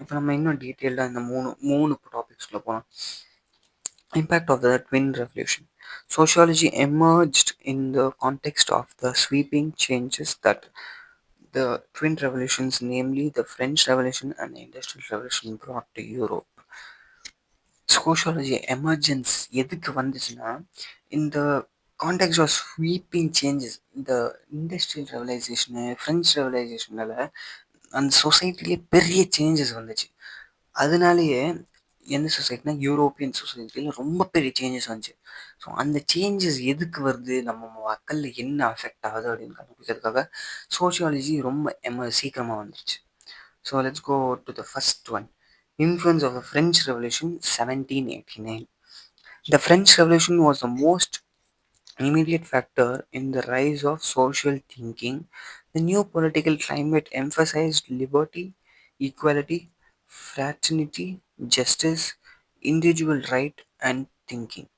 இப்போ நம்ம இன்னும் டீட்டெயில்டாக இந்த மூணு மூணு டாபிக்ஸ்குள்ளே போகலாம். Impact of the Twin Revolution. Sociology emerged in the context of the sweeping changes that the twin revolutions, namely the French Revolution and the Industrial Revolution, brought to Europe. Sociology emergence எதுக்கு வந்துச்சுன்னா, இந்த context of sweeping changes, இந்த industrial ரெவலைசேஷனு French ரெவலைசேஷனால அந்த சொசைட்டிலே பெரிய changes வந்துச்சு. அதனாலேயே எந்த சொசைட்டினா European சொசைட்டியில் ரொம்ப பெரிய சேஞ்சஸ் வந்துச்சு. ஸோ அந்த சேஞ்சஸ் எதுக்கு வருது, நம்ம மக்களில் என்ன அஃபெக்ட் ஆகுது அப்படின்னு கண்டுபிடிக்கிறதுக்காக சோஷியாலஜி ரொம்ப சீக்கிரமாக வந்துருச்சு. So let's go to the first one. Influence of the French Revolution 1789. The French Revolution was the most immediate factor in the rise of social thinking. The new political climate emphasized liberty, equality, fraternity, justice, individual right and thinking.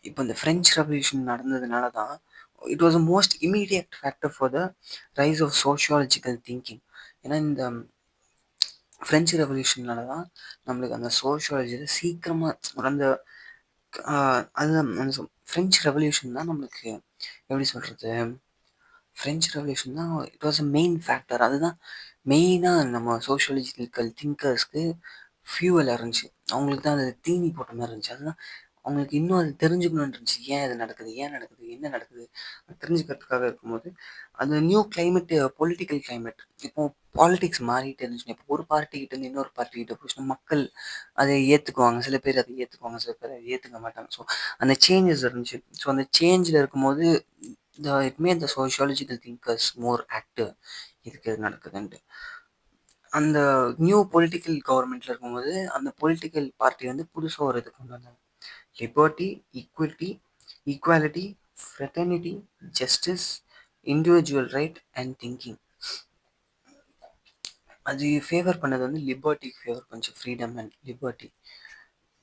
இப்போ இந்த French revolution நடந்ததுனால தான் it was a most immediate factor for the rise of sociological thinking. ஏன்னா இந்த French ரெவல்யூஷனால தான் நம்மளுக்கு அந்த சோஷியாலஜியில் சீக்கிரமாக அந்த அதுதான் அந்த ஃப்ரெஞ்ச் ரெவல்யூஷன் தான் நம்மளுக்கு எப்படி சொல்கிறது, ஃப்ரெஞ்ச் ரெவல்யூஷன் தான் it was a main factor. அதுதான் மெயினாக நம்ம சோஷியாலஜிக்கல் திங்கர்ஸ்க்கு ஃபியூவலாக இருந்துச்சு. அவங்களுக்கு தான் அது தீனி போட்ட மாதிரி இருந்துச்சு. அதுதான் அவங்களுக்கு இன்னும் அது தெரிஞ்சுக்கணும்னு இருந்துச்சு. ஏன் இது நடக்குது, ஏன் நடக்குது, என்ன நடக்குது தெரிஞ்சுக்கிறதுக்காக இருக்கும்போது அந்த நியூ கிளைமேட்டு, பொலிட்டிக்கல் கிளைமேட், இப்போ பாலிடிக்ஸ் மாறிட்டு இருந்துச்சுன்னா, இப்போ ஒரு பார்ட்டிக்கிட்ட இருந்து இன்னொரு பார்ட்டிக்கிட்ட போச்சுன்னா மக்கள் அதை ஏற்றுக்குவாங்க. சில பேர் அதை ஏற்றுக்குவாங்க, சில பேர் அதை ஏற்றுக்க மாட்டாங்க. ஸோ அந்த சேஞ்சஸ் இருந்துச்சு. ஸோ அந்த சேஞ்சில் இருக்கும்போது it made the sociological thinkers more active. இதுக்கு எது நடக்குதுன்ட்டு அந்த நியூ பொலிட்டிக்கல் கவர்மெண்ட்டில் இருக்கும்போது அந்த பொலிட்டிக்கல் பார்ட்டி வந்து புதுசாக ஒரு இது கொண்டு வந்தாங்க. Liberty, equality, fraternity, justice, individual right and thinking. அது ஃபேவர் பண்ணது வந்து லிபர்ட்டிக்கு ஃபேவர் பண்ணுச்சு. Freedom and liberty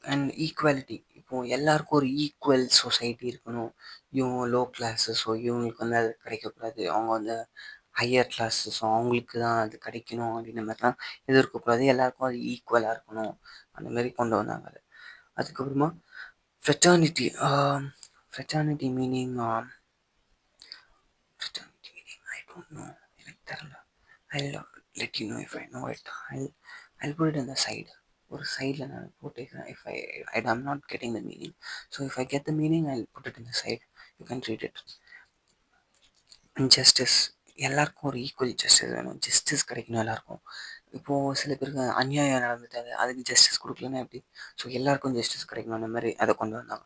and equality. இப்போது எல்லாருக்கும் ஒரு ஈக்குவல் சொசைட்டி இருக்கணும். இவங்க லோ கிளாஸு, ஸோ இவங்களுக்கு வந்து அது கிடைக்கக்கூடாது. அவங்க வந்து ஹையர் கிளாஸு, ஸோ அவங்களுக்கு தான் அது கிடைக்கணும் அப்படின்ற மாதிரிலாம் எதிர்க்கக்கூடாது. எல்லாருக்கும் அது ஈக்குவலாக இருக்கணும். அந்த மாதிரி கொண்டு வந்தாங்க அது. அதுக்கப்புறமா fraternity. Fraternity meaning I don't know, எனக்கு தெரியல. I'll let you know if I know it. I'll put it in the side. ஒரு சைடில் நான் போட்டுக்கிறேன். I'm not getting the meaning. So if I get the meaning, I'll put it in the side. You can read it. Justice. எல்லாருக்கும் ஒரு equal justice வேணும். Justice கிடைக்கணும் எல்லாருக்கும். இப்போது சில பேருக்கு அநியாயம் நடந்துட்டாது, அதுக்கு ஜஸ்டிஸ் கொடுக்கலன்னா எப்படி? ஸோ எல்லாருக்கும் ஜஸ்டிஸ் கிடைக்கணும், அந்த மாதிரி அதை கொண்டு வந்தாங்க.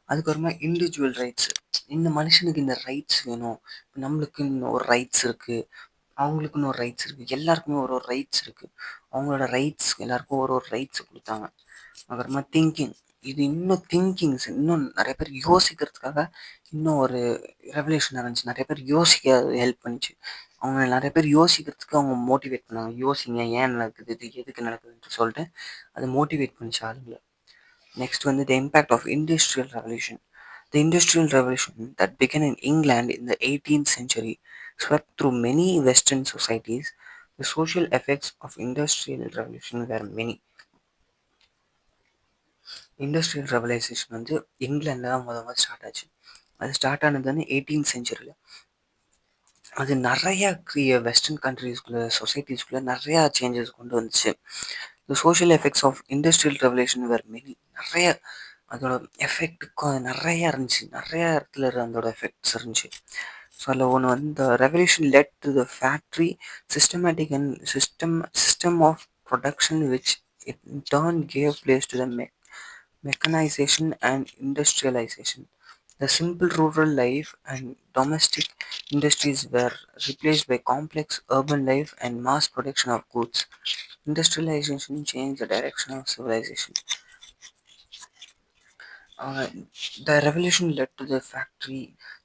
அதுக்கப்புறமா இண்டிவிஜுவல் ரைட்ஸ். இந்த மனுஷனுக்கு இந்த ரைட்ஸ் வேணும். நம்மளுக்குன்னு ஒரு ரைட்ஸ் இருக்குது, அவங்களுக்குன்னு ஒரு ரைட்ஸ் இருக்குது, எல்லாருக்குமே ஒரு ஒரு ரைட்ஸ் இருக்குது. அவங்களோட ரைட்ஸ் எல்லாருக்கும் ஒரு ஒரு ரைட்ஸ் கொடுத்தாங்க. அப்புறமா திங்கிங். இது இன்னும் திங்கிங்ஸ் இன்னும் நிறைய பேர் யோசிக்கிறதுக்காக இன்னும் ஒரு ரெவல்யூஷன் நடந்துச்சு. நிறைய பேர் யோசிக்க ஹெல்ப் பண்ணிச்சு. அவங்க நிறைய பேர் யோசிக்கிறதுக்கு அவங்க மோட்டிவேட் பண்ணாங்க. யோசிங்க, ஏன் நடக்குது, இது எதுக்கு நடக்குதுன்னு சொல்லிட்டு அதை மோட்டிவேட் பண்ணிச்சு ஆளுங்களை. நெக்ஸ்ட் வந்து the impact of industrial revolution. The Industrial Revolution that began in England in the 18th century swept through many Western societies. The social effects of Industrial Revolution were many. Industrial revolution வந்து இங்கிலாண்டில் தான் முதல் start ஆச்சு. அது start ஆனது வந்து 18th செஞ்சுரியில். அது நிறையா வெஸ்டர்ன் கண்ட்ரீஸ்குள்ளே, சொசைட்டிஸ்குள்ளே நிறையா சேஞ்சஸ் கொண்டு வந்துச்சு. The social effects of industrial revolution were many. நிறைய அதோட எஃபெக்ட்டுக்கும் அது நிறையா இருந்துச்சு. நிறையா இடத்துல அதோட எஃபெக்ட்ஸ் இருந்துச்சு. ஸோ அதில் ஒன்று வந்து the revolution led to the factory systematic and system of production which it turn gave place to the mechanization and industrialization. The simple rural life and domestic industries were replaced by complex urban life and mass production of goods. Industrialization changed the direction of civilization. Uh, the revolution led to the factory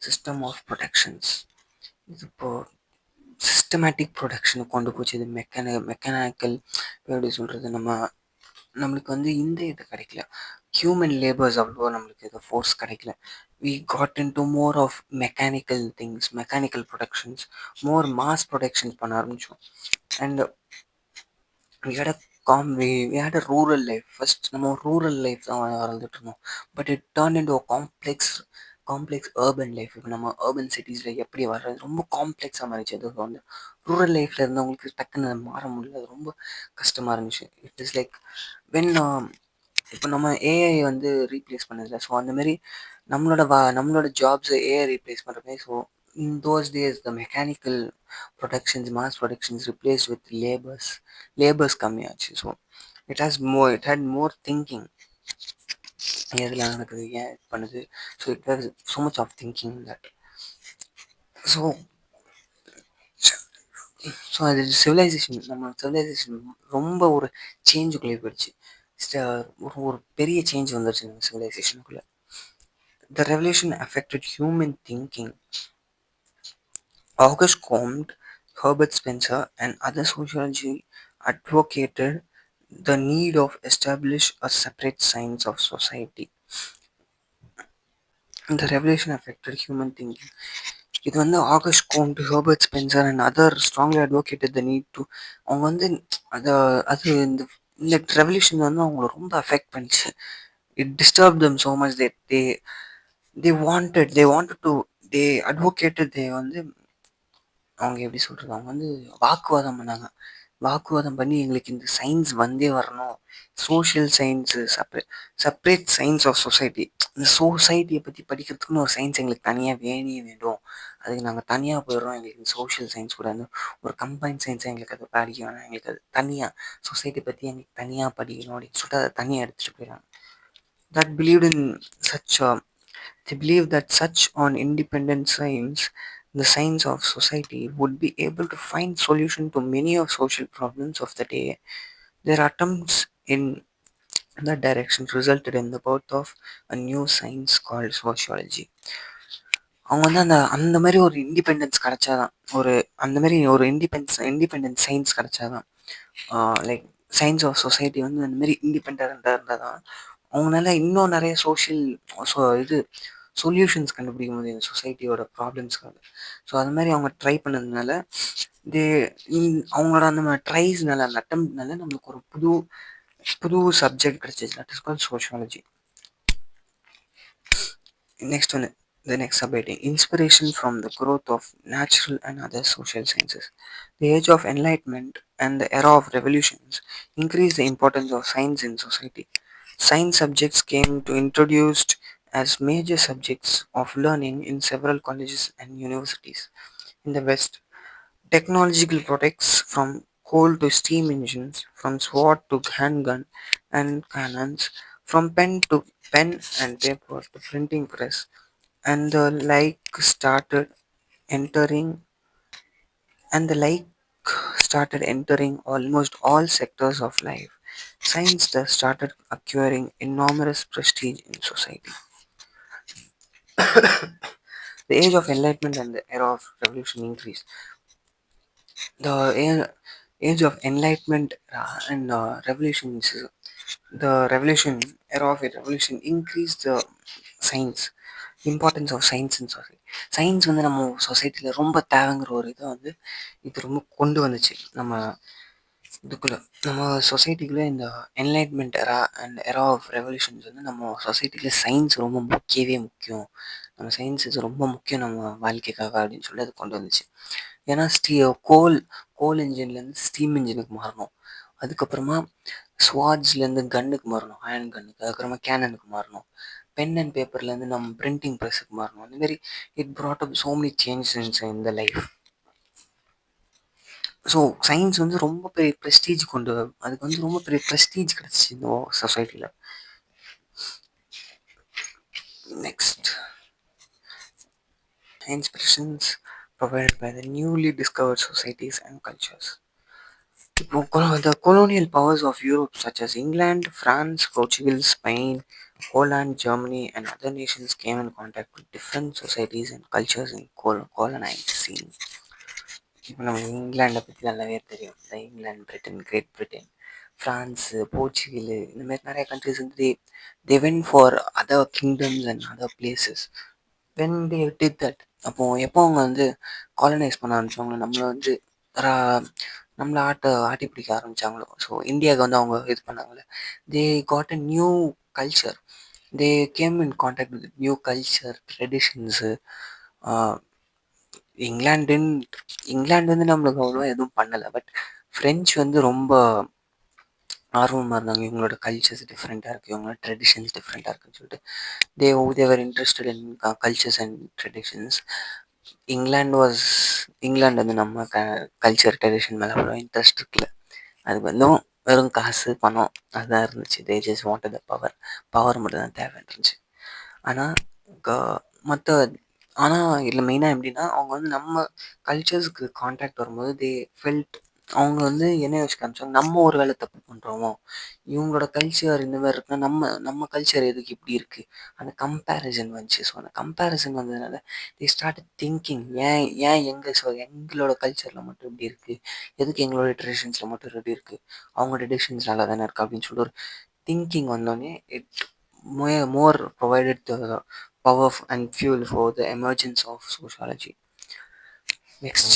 system of productions. இது இப்போ systematic ப்ரொடக்ஷனுக்கு கொண்டு போச்சு. இது mechanical எப்படி சொல்கிறது, நம்மளுக்கு வந்து இந்த இது கிடைக்கல. ஹியூமன் லேபர்ஸ் அவ்வளோ நம்மளுக்கு இது ஃபோர்ஸ் கிடைக்கல. We got in to more of mechanical things, mechanical productions, more mass productions பண்ண ஆரம்பித்தோம். And we had a we had a rural life. First நம்ம ரூரல் லைஃப் தான் வாழ்ந்துட்டு இருந்தோம். But it turn into complex urban life. இப்போ நம்ம urban சிட்டிஸில் எப்படி வர்றது ரொம்ப காம்ப்ளெக்ஸாக மாறிச்சு. அது வந்து ரூரல் லைஃப்பில் இருந்தவங்களுக்கு டக்குன்னு அது மாற முடியல. அது ரொம்ப கஷ்டமாக இருந்துச்சு. இட் இஸ் லைக் வென் இப்போ நம்ம ஏஐ வந்து ரீப்ளேஸ் பண்ணதில்ல. ஸோ அந்தமாரி நம்மளோட ஜாப்ஸை ஏஐ ரீப்ளேஸ் பண்ணுற மாதிரி. So in those days the mechanical productions mass productions replace with labours கம்மியாச்சு. So it had more thinking. எதில் நடக்குது, ஏன் இது பண்ணுது. So it has so much of thinking that. So so அது சிவிலைசேஷன் ரொம்ப ஒரு சேஞ்சுக்குள்ளே போயிடுச்சு. ஒரு பெரிய சேஞ்ச் வந்துருச்சு நம்ம சிவிலைசேஷனுக்குள்ளே. The revolution affected human thinking. August Comte, Herbert Spencer, and other sociology advocated the need of establish a separate science of society. The revolution affected human thinking. இது வந்து August Comte, Herbert Spencer and other strongly advocated the need to. அவங்க வந்து அதை அது இந்த revolution வந்து அவங்கள ரொம்ப அஃபெக்ட் பண்ணிச்சு. It disturb them so much that they wanted to they advocated. வந்து அவங்க எப்படி சொல்கிறது, அவங்க வந்து வாக்குவாதம் பண்ணி எங்களுக்கு இந்த சயின்ஸ் வந்தே வரணும். Social science separate science of society. இந்த சொசைட்டியை பற்றி படிக்கிறதுக்குன்னு ஒரு சயின்ஸ் எங்களுக்கு தனியாக வேண்டும். அதுக்கு நாங்கள் தனியாக போயிடுறோம். எங்களுக்கு இந்த சோஷியல் சயின்ஸ் கூட வந்து ஒரு கம்பைன் சயின்ஸாக எங்களுக்கு அது படிக்க வேணாம். எங்களுக்கு அது தனியாக சொசைட்டி பற்றி எங்களுக்கு தனியாக படிக்கணும் அப்படின்னு சொல்லிட்டு அதை தனியாக எடுத்துகிட்டு போயிடறாங்க. that believed in such they believed that such on independent science, the science of society, would be able to find solution to many of social problems of the day. Their attempts in that direction resulted in the birth of a new science called sociology. அவங்க வந்து அந்த மாதிரி ஒரு independence கிடைச்சாதான், அந்த மாதிரி ஒரு independent science கிடைச்சாதான், like science of society வந்து அந்த மாதிரி இண்டிபெண்ட்டாக இருந்தால் தான் அவங்களால இன்னும் நிறைய சொல்யூஷன்ஸ் கண்டுபிடிக்க முடியும் இந்த சொசைட்டியோட ப்ராப்ளம்ஸ்க்காக. ஸோ அது மாதிரி அவங்க ட்ரை பண்ணதுனால தே அவங்களோட அந்த ட்ரைஸ்னால அந்த அட்டம்ப்ட்னால நம்மளுக்கு ஒரு புது சப்ஜெக்ட் கிடைச்சிச்சு. That is called sociology. The next subheading, inspiration from the growth of natural and other social sciences. The age of enlightenment and the era of revolutions increased the importance of science in society. Science subjects came to introduced as major subjects of learning in several colleges and universities. In the West, technological products from coal to steam engines, from sword to handgun and cannons, from pen and paper to printing press, and the entering like started entering almost all sectors of life. Science thus started acquiring enormous prestige in society. The age of enlightenment and the era of revolution increased. The age of enlightenment and revolutions, the revolution era of revolution increased the science, importance of science in society. Science வந்து நம்ம சொசைட்டியில் ரொம்ப தேவைங்கிற ஒரு இதை வந்து இது ரொம்ப கொண்டு வந்துச்சு. நம்ம சொசைட்டிக்குள்ளே இந்த enlightenment era and era of revolutions வந்து நம்ம சொசைட்டியில் சயின்ஸ் ரொம்ப முக்கியம். நம்ம சயின்ஸ் இது ரொம்ப முக்கியம் நம்ம வாழ்க்கைக்காக அப்படின்னு சொல்லி அது கொண்டு வந்துச்சு. ஏன்னா கோல் இன்ஜின்லேருந்து ஸ்டீம் இன்ஜினுக்கு மாறணும். அதுக்கப்புறமா ஸ்வாட்ஸ்லேருந்து கன்னுக்கு மாறணும், அயன் கன்னுக்கு. அதுக்கப்புறமா கேனனுக்கு மாறணும். பென் அண்ட் பேப்பர்லேருந்து நம்ம பிரிண்டிங் ப்ரெஸ்ஸுக்கு மாறணும். அந்த மாதிரி it brought up so many changes in the life. So science வந்து ரொம்ப பெரிய ப்ரெஸ்டீஜ் அதுக்கு வந்து ரொம்ப பெரிய ப்ரெஸ்டீஜ் கிடச்சிச்சு இந்த சொசைட்டியில். Next, inspirations provided by the newly discovered societies and cultures. The colonial powers of Europe such as England, France, Portugal, Spain, Holland, Germany and other nations came in contact with different societies and cultures in colonized scene. இப்போ நம்ம இங்கிலாண்டை பற்றி நல்லாவே தெரியும். இந்த England, Britain, Great Britain, France, Portugal, இந்த மாதிரி நிறைய countries வந்து they went for other kingdoms and other places. when they did that, எப்போ அவங்க வந்து காலனைஸ் பண்ண ஆரம்பிச்சவங்க நம்மளை வந்து நம்மள ஆட்டி பிடிக்க ஆரம்பிச்சாங்களோ, ஸோ இந்தியாவுக்கு வந்து அவங்க இது பண்ணாங்கல்ல, they got a new culture. They came in contact with new culture, traditions. இங்கிலாண்டுன் இங்கிலாந்து வந்து நம்மளுக்கு அவ்வளோவா எதுவும் பண்ணலை. பட் ஃப்ரெஞ்ச் வந்து ரொம்ப ஆர்வமாக இருந்தாங்க. இவங்களோட கல்ச்சர்ஸ் டிஃப்ரெண்ட்டாக இருக்குது, இவங்களோட ட்ரெடிஷன்ஸ் டிஃப்ரெண்ட்டாக இருக்குன்னு சொல்லிட்டு they were interested in cultures and traditions. England வந்து நம்ம கல்ச்சர் ட்ரெடிஷன் மேலே அவ்வளோ இன்ட்ரெஸ்ட் இருக்குல்ல. அது வந்து வெறும் காசு பணம் அதுதான் இருந்துச்சு. They just wanted the power. Power மட்டும் தான் தேவைன்னு இருந்துச்சு. ஆனால் மற்ற ஆனால் இதில் மெயினாக எப்படின்னா, அவங்க வந்து நம்ம கல்ச்சர்ஸ்க்கு கான்டாக்ட் வரும்போது ஃபெல்ட் அவங்க வந்து என்ன யோசிக்க ஆரம்பிச்சாங்க, நம்ம ஒரு வேலை தப்பு பண்ணுறோமோ, இவங்களோட கல்ச்சர் இந்த மாதிரி இருக்குன்னா நம்ம நம்ம கல்ச்சர் எதுக்கு இப்படி இருக்குது, அந்த கம்பேரிசன் வந்துச்சு. ஸோ அந்த கம்பேரிசன் வந்ததுனால தி ஸ்டார்ட் திங்கிங், ஏன் ஏன் எங்களோட கல்ச்சரில் மட்டும் இப்படி இருக்குது, எதுக்கு எங்களோட ட்ரெடிஷன்ஸில் மட்டும் இப்படி இருக்குது, அவங்க ட்ரெடிஷன்ஸ் நல்லா தானே இருக்குது அப்படின்னு சொல்லிட்டு ஒரு திங்கிங் வந்தோடனே it more provided the power and fuel for the emergence of sociology. Next.